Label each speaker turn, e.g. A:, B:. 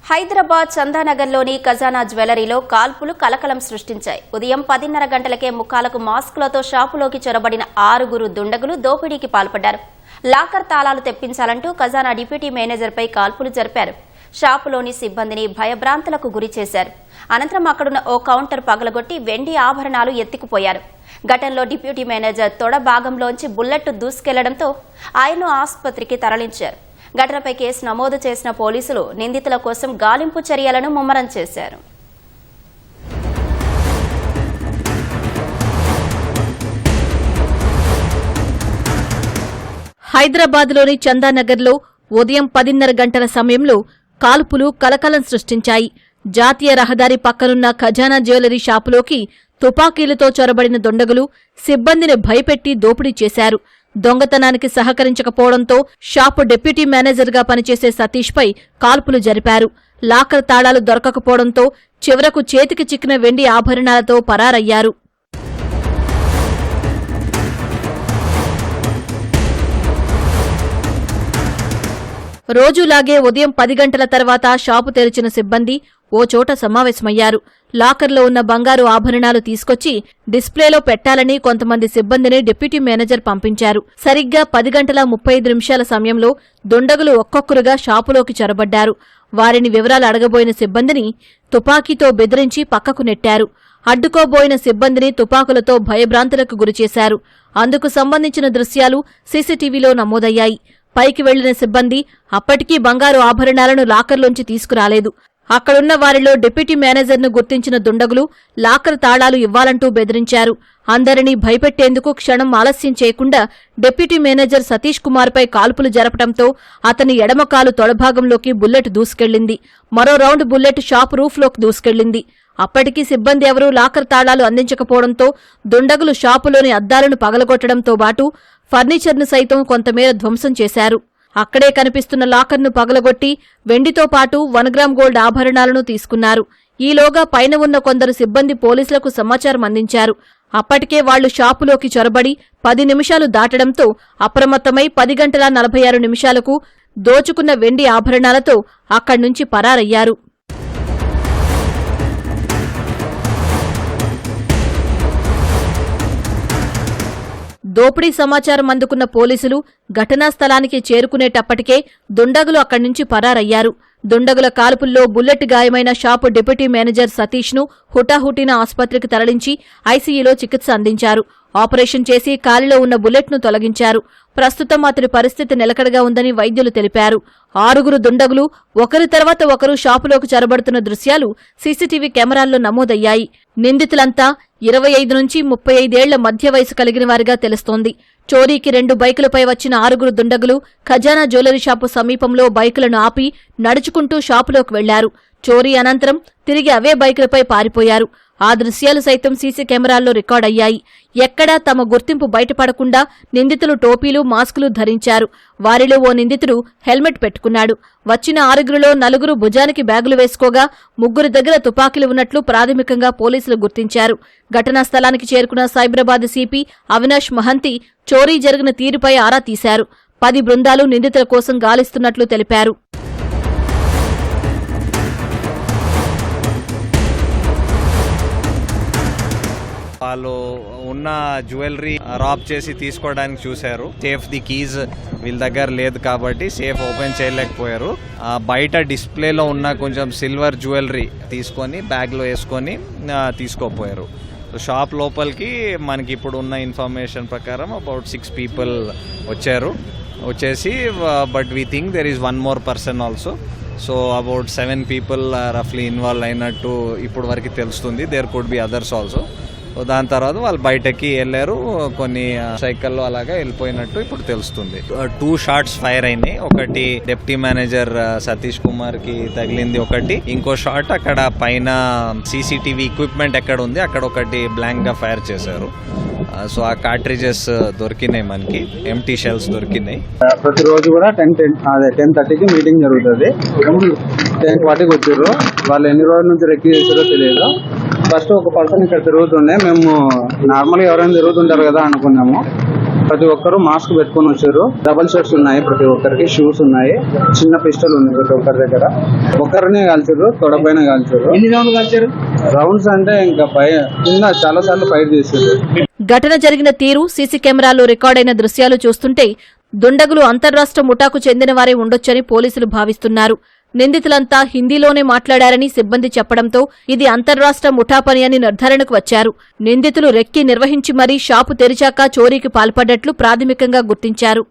A: హైదరాబాద్ చందానగర్లోని ఖజానా జ్యువెలరీలో కాల్పులు కలకలం సృష్టించాయి. ఉదయం 10:30 గంటలకే ముఖాలకు మాస్కులతో షాపులోకి చొరబడిన 6 దుండగులు దోపిడీకి పాల్పడ్డారు. లాకర్ తాళాలు తెప్పించాలంటూ ఖజానా డిప్యూటీ మేనేజర్పై కాల్పులు జరిపారు. షాపులోని సిబ్బందిని భయభ్రాంతులకు గురి చేశారు. అనంతరం అక్కడున్న ఓ కౌంటర్ పగలగొట్టి వెండి ఆభరణాలు ఎత్తుకుపోయారు. ఘటనలో డిప్యూటీ మేనేజర్ తొడ భాగంలోంచి బుల్లెట్ దూసుకెళ్లడంతో ఆయన్ను ఆసుపత్రికి తరలించారు. ఘటనపై కేసు నమోదు చేసిన పోలీసులు నిందితుల కోసం గాలింపు చర్యలను ముమ్మరం చేశారు.
B: హైదరాబాద్లోని చందానగర్లో ఉదయం 10:30 గంటల సమయంలో కాల్పులు కలకలం సృష్టించాయి. జాతీయ రహదారి పక్కనున్న ఖజానా జ్యువెలరీ షాపులోకి తుపాకీలతో చొరబడిన దుండగులు సిబ్బందిని భయపెట్టి దోపిడీ చేశారు. దొంగతనానికి సహకరించకపోవడంతో షాపు డిప్యూటీ మేనేజర్గా పనిచేసే సతీష్పై కాల్పులు జరిపారు. లాకర్ తాళాలు దొరకకపోవడంతో చివరకు చేతికి చిక్కిన వెండి ఆభరణాలతో పరారయ్యారు. రోజులాగే ఉదయం 10 గంటల తర్వాత షాపు తెరిచిన సిబ్బంది ఓ చోట సమావేశమయ్యారు. లాకర్లో ఉన్న బంగారు ఆభరణాలు తీసుకొచ్చి డిస్ప్లేలో పెట్టాలని కొంతమంది సిబ్బందిని డిప్యూటీ మేనేజర్ పంపించారు. సరిగ్గా 10:35 సమయంలో దుండగులు ఒక్కొక్కరుగా షాపులోకి చొరబడ్డారు. వారిని వివరాలు అడగబోయిన సిబ్బందిని తుపాకీతో బెదిరించి పక్కకు నెట్టారు. అడ్డుకోబోయిన సిబ్బందిని తుపాకులతో భయభ్రాంతులకు గురిచేశారు. అందుకు సంబంధించిన దృశ్యాలు సీసీటీవీలో నమోదయ్యాయి. పైకి వెళ్లిన సిబ్బంది అప్పటికీ బంగారు ఆభరణాలను లాకర్లోంచి తీసుకురాలేదు. అక్కడున్న వారిలో డిప్యూటీ మేనేజర్ను గుర్తించిన దుండగులు లాకర్ తాళాలు ఇవ్వాలంటూ బెదిరించారు. అందరినీ భయపెట్టేందుకు క్షణం ఆలస్యం చేయకుండా డిప్యూటీ మేనేజర్ సతీష్ కుమార్పై కాల్పులు జరపడంతో అతని ఎడమకాలు తొడభాగంలోకి బుల్లెట్ దూసుకెళ్లింది. మరో రౌండ్ బుల్లెట్ షాప్ రూఫ్లోకి దూసుకెళ్లింది. అప్పటికీ సిబ్బంది ఎవరూ లాకర్ తాళాలు అందించకపోవడంతో దుండగులు షాపులోని అద్దాలను పగలగొట్టడంతో పాటు ఫర్నిచర్ను సైతం కొంతమేర ధ్వంసం చేశారు. అక్కడే కనిపిస్తున్న లాకర్ను పగలగొట్టి వెండితో పాటు 1 గ్రామ్ గోల్డ్ ఆభరణాలను తీసుకున్నారు. ఈలోగా పైన ఉన్న కొందరు సిబ్బంది పోలీసులకు సమాచారం అందించారు. అప్పటికే వాళ్లు షాపులోకి చొరబడి 10 నిమిషాలు దాటడంతో అప్రమత్తమై 10:46 దోచుకున్న వెండి ఆభరణాలతో అక్కడ్నుంచి పరారయ్యారు. దోపిడీ సమాచారం అందుకున్న పోలీసులు ఘటనా స్థలానికి చేరుకునేటప్పటికే దుండగులు అక్కడి నుంచి పరారయ్యారు. దుండగుల కాల్పుల్లో బుల్లెట్ గాయమైన షాపు డిప్యూటీ మేనేజర్ సతీష్ను హుటాహుటిన ఆసుపత్రికి తరలించి ఐసీయూలో చికిత్స అందించారు. ఆపరేషన్ చేసి కాలిలో ఉన్న బుల్లెట్ను తొలగించారు. ప్రస్తుతం అతడి పరిస్థితి నిలకడగా ఉందని వైద్యులు తెలిపారు. 6 దుండగులు ఒకరి తర్వాత ఒకరు షాపులోకి చొరబడుతున్న దృశ్యాలు సీసీటీవీ కెమెరాల్లో నమోదయ్యాయి. నిందితులంతా 25 నుంచి 35 ఏళ్ల మధ్య వయసు కలిగిన వారిగా తెలుస్తోంది. చోరీకి 2 బైకులపై వచ్చిన 6 దుండగులు ఖజానా జ్యువెలరీ షాపు సమీపంలో బైకులను ఆపి నడుచుకుంటూ షాపులోకి వెళ్లారు. చోరీ అనంతరం తిరిగి అవే బైకులపై పారిపోయారు. ఆ దృశ్యాలు సైతం సీసీ కెమెరాల్లో రికార్డయ్యాయి. ఎక్కడా తమ గుర్తింపు బయటపడకుండా నిందితులు టోపీలు, మాస్కులు ధరించారు. వారిలో ఓ నిందితుడు హెల్మెట్ పెట్టుకున్నాడు. వచ్చిన 6లో 4 భుజానికి బ్యాగులు వేసుకోగా 3 దగ్గర తుపాకీలు ఉన్నట్లు ప్రాథమికంగా పోలీసులు గుర్తించారు. ఘటనా స్థలానికి చేరుకున్న సైబరాబాద్ సిపి అవినాష్ మహంతి చోరీ జరిగిన తీరుపై ఆరా తీశారు. 10 బృందాలు నిందితుల కోసం గాలిస్తున్నట్లు తెలిపారు.
C: వాళ్ళు ఉన్న జ్యువెలరీ రాబ్ చేసి తీసుకోవడానికి చూశారు. సేఫ్ ది కీజ్ వీళ్ళ దగ్గర లేదు కాబట్టి సేఫ్ ఓపెన్ చేయలేకపోయారు. బయట డిస్ప్లేలో ఉన్న కొంచెం సిల్వర్ జ్యువెలరీ తీసుకొని బ్యాగ్లో వేసుకొని తీసుకోపోయారు. సో షాప్ లోపలికి మనకి ఇప్పుడు ఉన్న ఇన్ఫర్మేషన్ ప్రకారం అబౌట్ 6 పీపుల్ వచ్చేసి but we think there is 1 more person also. So about 7 people రఫ్లీ ఇన్వాల్వ్ అయినట్టు ఇప్పుడు వరకు తెలుస్తుంది. There could be others also. దాని తర్వాత వాళ్ళు బయటకి వెళ్ళారు. కొన్ని సైకిల్లో అలాగా వెళ్ళిపోయినట్టు ఇప్పుడు తెలుస్తుంది. 2 shots ఫైర్ అయినాయి. ఒకటి డిప్యూటీ మేనేజర్ సతీష్ కుమార్ కి తగిలింది ఒకటి. ఇంకో షాట్ అక్కడ పైన సీసీటీవీ ఎక్విప్మెంట్ ఎక్కడ ఉంది అక్కడ ఒకటి బ్లాంక్ గా ఫైర్ చేశారు. సో ఆ కార్ట్రిజెస్ దొరికినాయి, మనకి ఎంటీ షెల్స్ దొరికినాయి.
D: ప్రతిరోజు కూడా 10:30కి మీటింగ్ జరుగుతుంది. 10:40కి వచ్చారు. వాళ్ళు ఎన్ని రోజుల నుంచి రెక్కి చేశారో తెలియదు. ఫస్ట్ ఒక పర్సన్ ఇక్కడ తిరుగుతుండే, మేము నార్మల్గా ఎవరైనా తిరుగుతుంటారు కదా అనుకున్నాము. ప్రతి ఒక్కరు మాస్క్ పెట్టుకొని వచ్చారు. డబల్ షర్ట్స్ ఉన్నాయి, ప్రతి ఒక్కరికి షూస్ ఉన్నాయి, చిన్న పిస్టల్ ఉంది ప్రతి ఒక్కరి దగ్గర. ఒక్కరినే కాల్చారు, తొడపైన కాల్చారు.
E: ఎన్ని రౌండ్లు కాల్చారు?
D: రౌండ్స్ అంటే ఇంకా కింద చాలా సార్లు ఫైట్ చేశారు.
B: ఘటన జరిగిన తీరు సీసీ కెమెరాల్లో రికార్డైన దృశ్యాలు చూస్తుంటే దుండగులు అంతర్రాష్ట్ర ముఠాకు చెందిన వారే ఉండొచ్చని పోలీసులు భావిస్తున్నారు. నిందితులంతా హిందీలోనే మాట్లాడారని సిబ్బంది చెప్పడంతో ఇది అంతర్రాష్ట్ర ముఠా పని అని నిర్ధారణకు వచ్చారు. నిందితులు రెక్కి నిర్వహించి మరీ షాపు తెరిచాక చోరీకి పాల్పడ్డట్లు ప్రాథమికంగా గుర్తించారు.